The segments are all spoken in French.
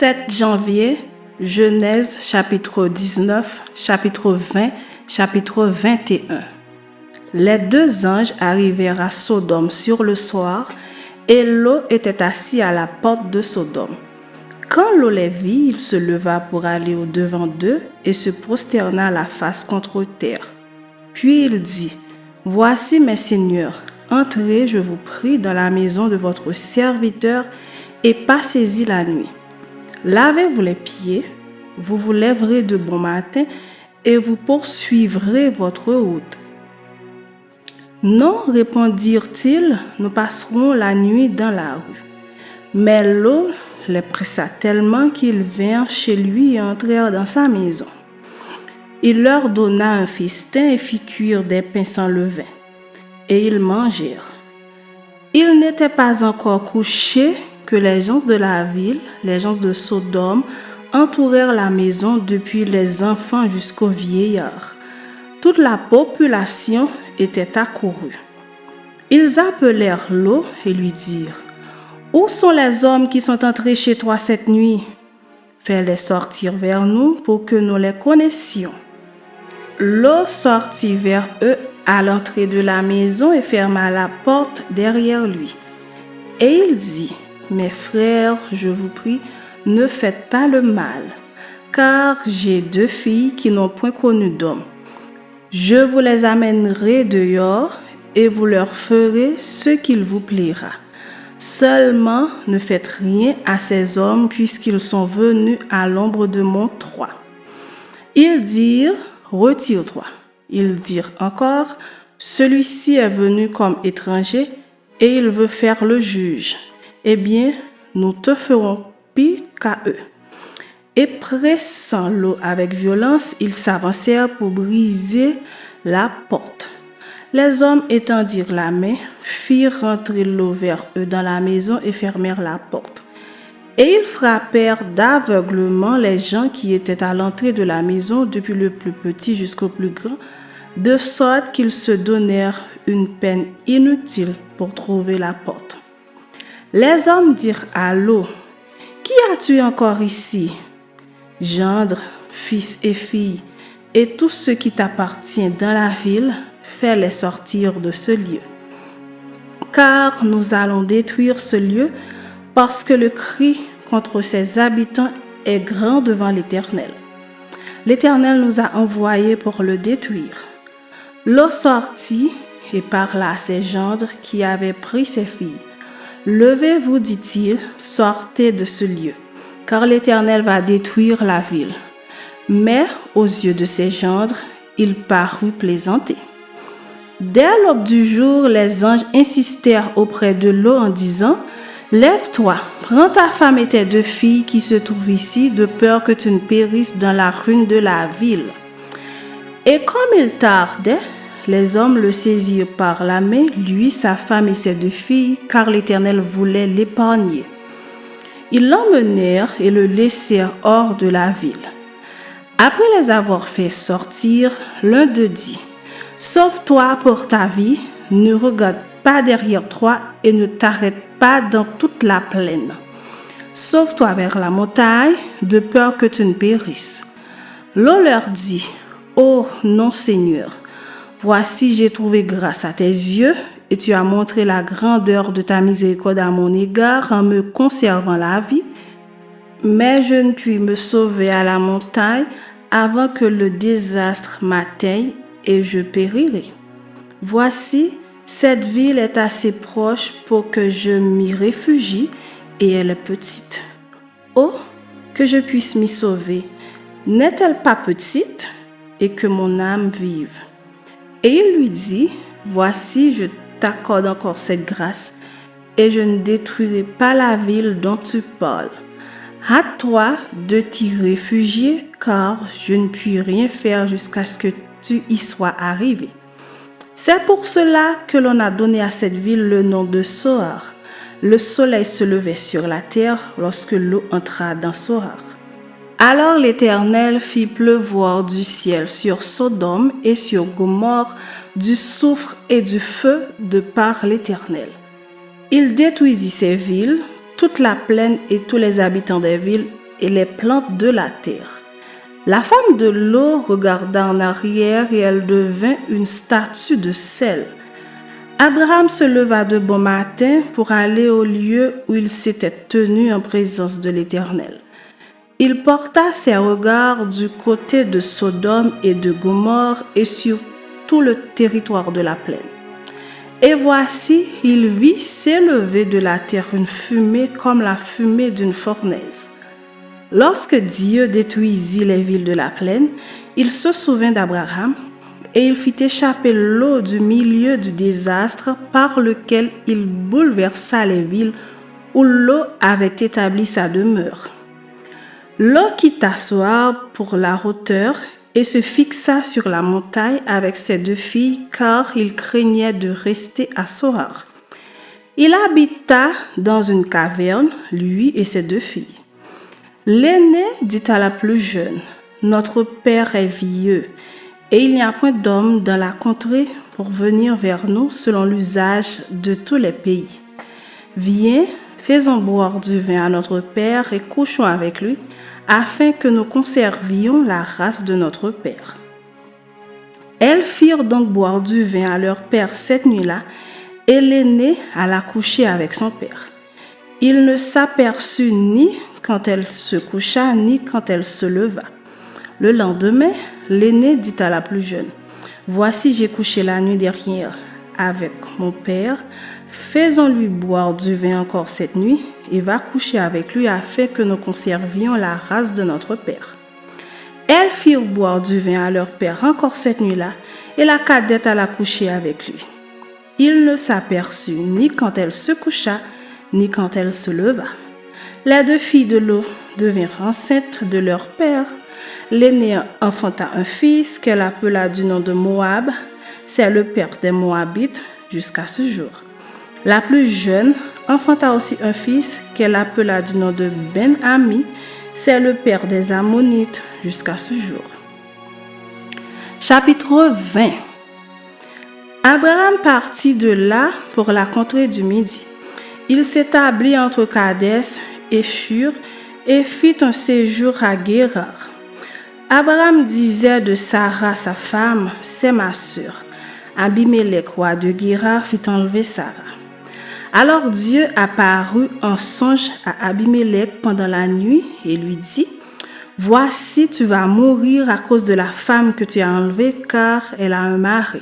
7 janvier, Genèse chapitre 19, chapitre 20, chapitre 21. Les deux anges arrivèrent à Sodome sur le soir, et Lot était assis à la porte de Sodome. Quand Lot les vit, il se leva pour aller au-devant d'eux et se prosterna la face contre terre. Puis il dit, « Voici mes seigneurs, entrez, je vous prie, dans la maison de votre serviteur et passez-y la nuit. Lavez-vous les pieds, vous vous lèverez de bon matin et vous poursuivrez votre route. » Non, répondirent-ils, nous passerons la nuit dans la rue. Mais Lot les pressa tellement qu'ils vinrent chez lui et entrèrent dans sa maison. Il leur donna un festin et fit cuire des pains sans levain. Et ils mangèrent. Ils n'étaient pas encore couchés que les gens de la ville, les gens de Sodome, entourèrent la maison depuis les enfants jusqu'aux vieillards. Toute la population était accourue. Ils appelèrent Lot et lui dirent, « Où sont les hommes qui sont entrés chez toi cette nuit? Fais-les sortir vers nous pour que nous les connaissions. » Lot sortit vers eux à l'entrée de la maison et ferma la porte derrière lui. Et il dit, « Mes frères, je vous prie, ne faites pas le mal, car j'ai 2 filles qui n'ont point connu d'homme. Je vous les amènerai dehors et vous leur ferez ce qu'il vous plaira. Seulement, ne faites rien à ces hommes puisqu'ils sont venus à l'ombre de mon toit. » Ils dirent, « Retire-toi. » Ils dirent encore, « Celui-ci est venu comme étranger et il veut faire le juge. Eh bien, nous te ferons pire qu'à eux. » Et pressant Lot avec violence, ils s'avancèrent pour briser la porte. Les hommes étendirent la main, firent rentrer Lot vers eux dans la maison et fermèrent la porte. Et ils frappèrent d'aveuglement les gens qui étaient à l'entrée de la maison, depuis le plus petit jusqu'au plus grand, de sorte qu'ils se donnèrent une peine inutile pour trouver la porte. Les hommes dirent à Lot, « Qui as-tu encore ici? Gendre, fils et filles, et tout ce qui t'appartient dans la ville, fais-les sortir de ce lieu. Car nous allons détruire ce lieu, parce que le cri contre ses habitants est grand devant l'Éternel. L'Éternel nous a envoyés pour le détruire. » Lot sortit et parla à ses gendres qui avaient pris ses filles. « Levez-vous, dit-il, sortez de ce lieu, car l'Éternel va détruire la ville. » Mais aux yeux de ses gendres, il parut plaisanter. Dès l'aube du jour, les anges insistèrent auprès de Lot en disant, « Lève-toi, prends ta femme et tes 2 filles qui se trouvent ici, de peur que tu ne périsses dans la ruine de la ville. » Et comme il tardait, les hommes le saisirent par la main, lui, sa femme et ses 2 filles, car l'Éternel voulait l'épargner. Ils l'emmenèrent et le laissèrent hors de la ville. Après les avoir fait sortir, l'un d'eux dit, « Sauve-toi pour ta vie, ne regarde pas derrière toi et ne t'arrête pas dans toute la plaine. Sauve-toi vers la montagne, de peur que tu ne périsses. » Lot leur dit, « Oh non, Seigneur, voici j'ai trouvé grâce à tes yeux, et tu as montré la grandeur de ta miséricorde à mon égard en me conservant la vie. Mais je ne puis me sauver à la montagne avant que le désastre m'atteigne et je périrai. Voici, cette ville est assez proche pour que je m'y réfugie et elle est petite. Oh, que je puisse m'y sauver. N'est-elle pas petite et que mon âme vive? » Et il lui dit, « Voici, je t'accorde encore cette grâce et je ne détruirai pas la ville dont tu parles. Hâte-toi de t'y réfugier, car je ne puis rien faire jusqu'à ce que tu y sois arrivé. » C'est pour cela que l'on a donné à cette ville le nom de Soar. Le soleil se levait sur la terre lorsque Lot entra dans Soar. Alors l'Éternel fit pleuvoir du ciel sur Sodome et sur Gomorrhe du soufre et du feu de par l'Éternel. Il détruisit ces villes, toute la plaine et tous les habitants des villes, et les plantes de la terre. La femme de Lot regarda en arrière et elle devint une statue de sel. Abraham se leva de bon matin pour aller au lieu où il s'était tenu en présence de l'Éternel. Il porta ses regards du côté de Sodome et de Gomorrhe et sur tout le territoire de la plaine. Et voici, il vit s'élever de la terre une fumée comme la fumée d'une fournaise. Lorsque Dieu détruisit les villes de la plaine, il se souvint d'Abraham et il fit échapper Lot du milieu du désastre par lequel il bouleversa les villes où Lot avait établi sa demeure. Lot quitta Soar pour la hauteur et se fixa sur la montagne avec ses 2 filles car il craignait de rester à Soar. Il habita dans une caverne, lui et ses 2 filles. L'aînée dit à la plus jeune, « Notre père est vieux, et il n'y a point d'homme dans la contrée pour venir vers nous selon l'usage de tous les pays. Viens, faisons boire du vin à notre père et couchons avec lui, afin que nous conservions la race de notre père. » Elles firent donc boire du vin à leur père cette nuit-là, et l'aînée alla coucher avec son père. Il ne s'aperçut ni quand elle se coucha, ni quand elle se leva. Le lendemain, l'aînée dit à la plus jeune, « Voici, j'ai couché la nuit dernière avec mon père. Faisons-lui boire du vin encore cette nuit et va coucher avec lui afin que nous conservions la race de notre père. » Elles firent boire du vin à leur père encore cette nuit-là et la cadette alla coucher avec lui. Il ne s'aperçut ni quand elle se coucha, ni quand elle se leva. Les 2 filles de Lot devinrent enceintes de leur père. L'aînée enfanta un fils qu'elle appela du nom de Moab. C'est le père des Moabites jusqu'à ce jour. La plus jeune enfanta aussi un fils qu'elle appela du nom de Ben-Ami. C'est le père des Ammonites jusqu'à ce jour. Chapitre 20. Abraham partit de là pour la contrée du Midi. Il s'établit entre Kadès et Shur et fit un séjour à Guérar. Abraham disait de Sarah, sa femme, « C'est ma sœur. » Abimelech, roi de Guérar, fit enlever Sarah. Alors Dieu apparut en songe à Abimelech pendant la nuit et lui dit, « Voici, tu vas mourir à cause de la femme que tu as enlevée, car elle a un mari. »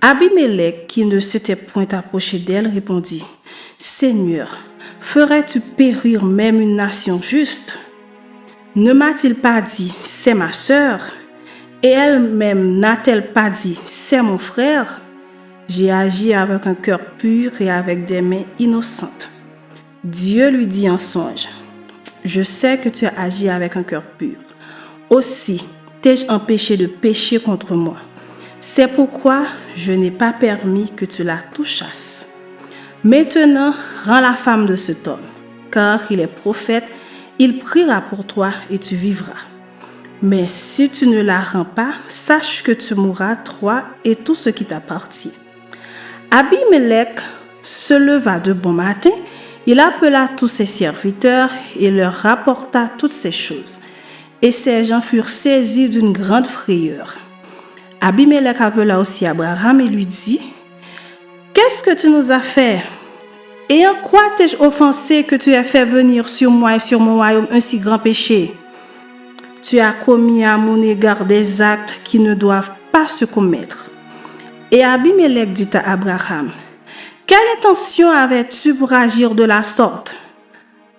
Abimelech, qui ne s'était point approché d'elle, répondit, « Seigneur, ferais-tu périr même une nation juste? Ne m'a-t-il pas dit, c'est ma sœur? Et elle-même n'a-t-elle pas dit, c'est mon frère? J'ai agi avec un cœur pur et avec des mains innocentes. » Dieu lui dit en songe, « Je sais que tu as agi avec un cœur pur. Aussi t'ai-je empêché de pécher contre moi. C'est pourquoi je n'ai pas permis que tu la touchasses. Maintenant, rends la femme de cet homme, car il est prophète, il priera pour toi et tu vivras. Mais si tu ne la rends pas, sache que tu mourras, toi et tout ce qui t'appartient. » Abimelech se leva de bon matin, il appela tous ses serviteurs et leur rapporta toutes ces choses. Et ces gens furent saisis d'une grande frayeur. Abimelech appela aussi Abraham et lui dit, « Qu'est-ce que tu nous as fait? Et en quoi t'ai-je offensé que tu aies fait venir sur moi et sur mon royaume un si grand péché? Tu as commis à mon égard des actes qui ne doivent pas se commettre. » Et Abimelech dit à Abraham, « Quelle intention avais-tu pour agir de la sorte? »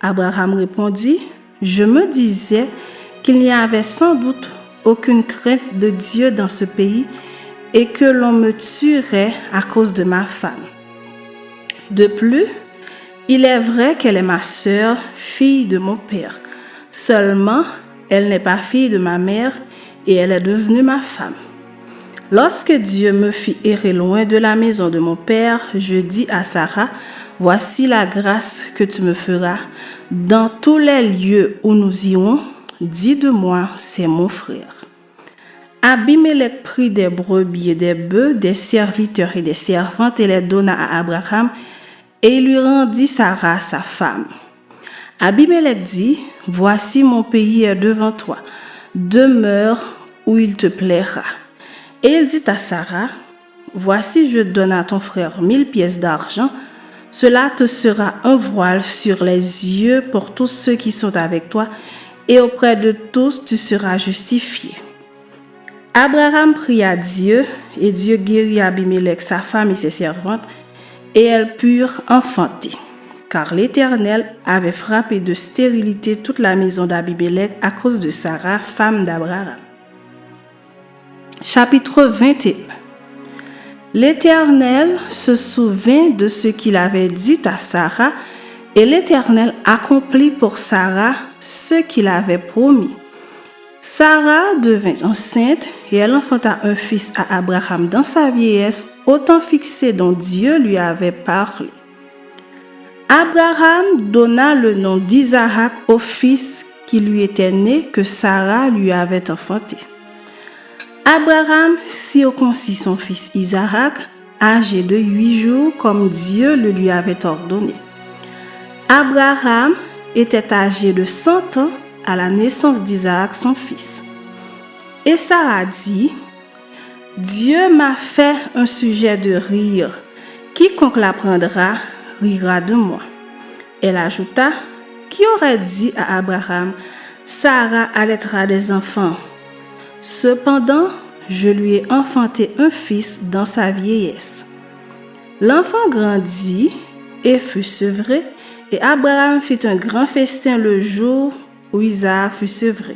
Abraham répondit, « Je me disais qu'il n'y avait sans doute aucune crainte de Dieu dans ce pays et que l'on me tuerait à cause de ma femme. De plus, il est vrai qu'elle est ma sœur, fille de mon père. Seulement, elle n'est pas fille de ma mère et elle est devenue ma femme. Lorsque Dieu me fit errer loin de la maison de mon père, je dis à Sarah, « Voici la grâce que tu me feras. Dans tous les lieux où nous irons, dis de moi, c'est mon frère. » Abimelech prit des brebis et des bœufs, des serviteurs et des servantes et les donna à Abraham, et il lui rendit Sarah, sa femme. Abimelech dit, « Voici mon pays est devant toi, demeure où il te plaira. » Et il dit à Sarah, « Voici je donne à ton frère 1000 pièces d'argent, cela te sera un voile sur les yeux pour tous ceux qui sont avec toi, et auprès de tous tu seras justifié. » Abraham pria Dieu, et Dieu guérit Abimelech, sa femme et ses servantes, et elles purent enfanter, car l'Éternel avait frappé de stérilité toute la maison d'Abimelech à cause de Sarah, femme d'Abraham. Chapitre 21. L'Éternel se souvint de ce qu'il avait dit à Sarah, et l'Éternel accomplit pour Sarah ce qu'il avait promis. Sarah devint enceinte et elle enfanta un fils à Abraham dans sa vieillesse, au temps fixé dont Dieu lui avait parlé. Abraham donna le nom d'Isaac au fils qui lui était né que Sarah lui avait enfanté. Abraham circoncit son fils Isaac, âgé de 8 jours, comme Dieu le lui avait ordonné. Abraham était âgé de 100 ans à la naissance d'Isaac, son fils. Et Sarah dit, « Dieu m'a fait un sujet de rire. Quiconque l'apprendra rira de moi. » Elle ajouta, « Qui aurait dit à Abraham, Sarah allaitera des enfants? Cependant, je lui ai enfanté un fils dans sa vieillesse. » L'enfant grandit et fut sevré, et Abraham fit un grand festin le jour où Isaac fut sevré.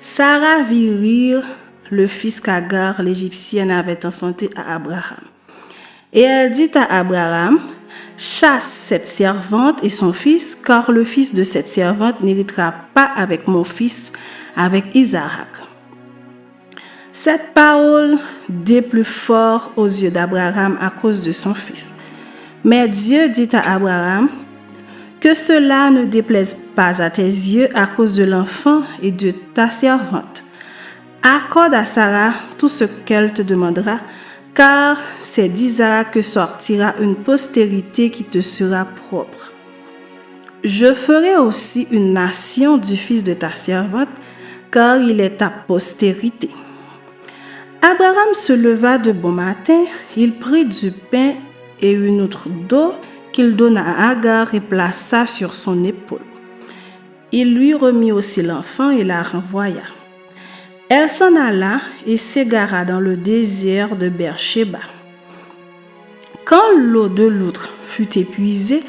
Sarah vit rire le fils qu'Agar, l'Égyptienne, avait enfanté à Abraham. Et elle dit à Abraham, « Chasse cette servante et son fils, car le fils de cette servante n'héritera pas avec mon fils, avec Isaac. » Cette parole déplut fort aux yeux d'Abraham à cause de son fils. Mais Dieu dit à Abraham, « Que cela ne déplaise pas à tes yeux à cause de l'enfant et de ta servante. Accorde à Sarah tout ce qu'elle te demandera, car c'est d'Isaac que sortira une postérité qui te sera propre. Je ferai aussi une nation du fils de ta servante, car il est ta postérité. » Abraham se leva de bon matin, il prit du pain et une outre d'eau qu'il donna à Agar et plaça sur son épaule. Il lui remit aussi l'enfant et la renvoya. Elle s'en alla et s'égara dans le désert de Beersheba. Quand l'eau de l'outre fut épuisée,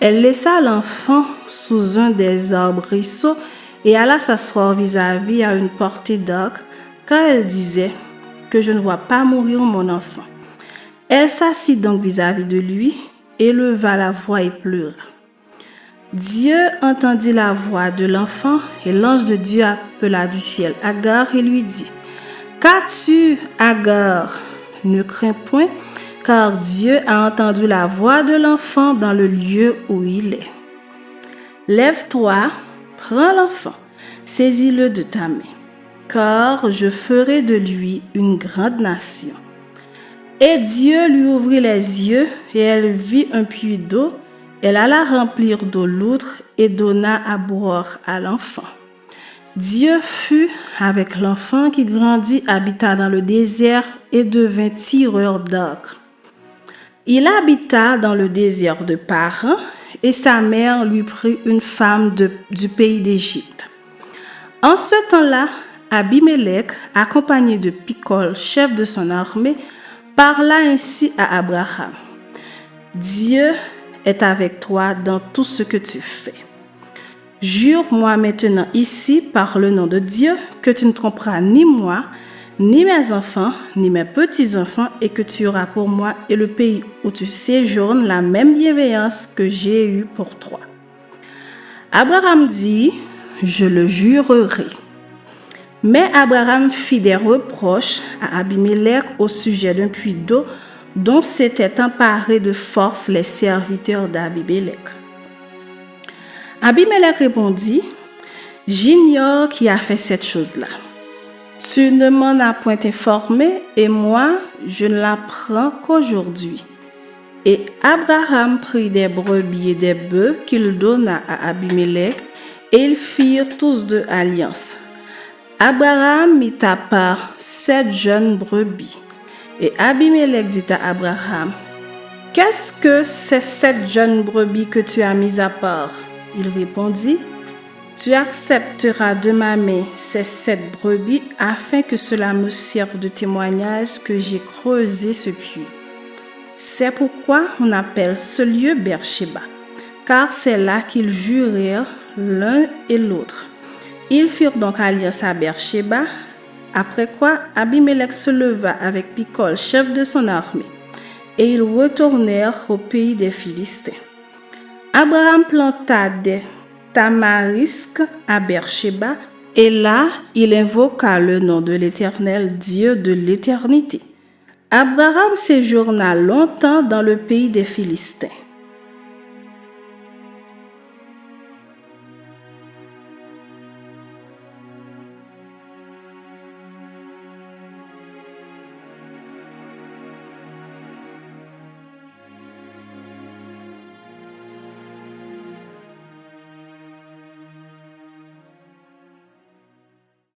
elle laissa l'enfant sous un des arbrisseaux et alla s'asseoir vis-à-vis à une portée d'arc, car elle disait que je ne vois pas mourir mon enfant. Elle s'assit donc vis-à-vis de lui, éleva la voix et pleura. Dieu entendit la voix de l'enfant et l'ange de Dieu appela du ciel Agar et lui dit, « Qu'as-tu, Agar? Ne crains point, car Dieu a entendu la voix de l'enfant dans le lieu où il est. Lève-toi, prends l'enfant, saisis-le de ta main, car je ferai de lui une grande nation. » Et Dieu lui ouvrit les yeux et elle vit un puits d'eau. Elle alla remplir d'eau l'outre et donna à boire à l'enfant. Dieu fut avec l'enfant qui grandit, habita dans le désert et devint tireur d'arc. Il habita dans le désert de Paran et sa mère lui prit une femme du pays d'Égypte. En ce temps-là, Abimelech, accompagné de Picol, chef de son armée, parla ainsi à Abraham. « Dieu est avec toi dans tout ce que tu fais. Jure-moi maintenant ici, par le nom de Dieu, que tu ne tromperas ni moi, ni mes enfants, ni mes petits-enfants, et que tu auras pour moi et le pays où tu séjournes la même bienveillance que j'ai eue pour toi. » Abraham dit, « Je le jurerai. » Mais Abraham fit des reproches à Abimelech au sujet d'un puits d'eau dont s'étaient emparés de force les serviteurs d'Abimelech. Abimelech répondit, « J'ignore qui a fait cette chose-là. Tu ne m'en as point informé et moi, je ne l'apprends qu'aujourd'hui. Et Abraham prit des brebis et des bœufs qu'il donna à Abimelech, et ils firent tous deux alliance. Abraham mit à part 7 jeunes brebis. Et Abimelech dit à Abraham, « Qu'est-ce que ces 7 jeunes brebis que tu as mis à part ?» Il répondit, « Tu accepteras de ma main ces 7 brebis afin que cela me serve de témoignage que j'ai creusé ce puits. » C'est pourquoi on appelle ce lieu Beersheba, car c'est là qu'ils jurèrent l'un et l'autre. Ils firent donc alliance à Beersheba, après quoi Abimelech se leva avec Picol, chef de son armée, et ils retournèrent au pays des Philistins. Abraham planta des tamarisques à Beersheba, et là il invoqua le nom de l'Éternel, Dieu de l'éternité. Abraham séjourna longtemps dans le pays des Philistins.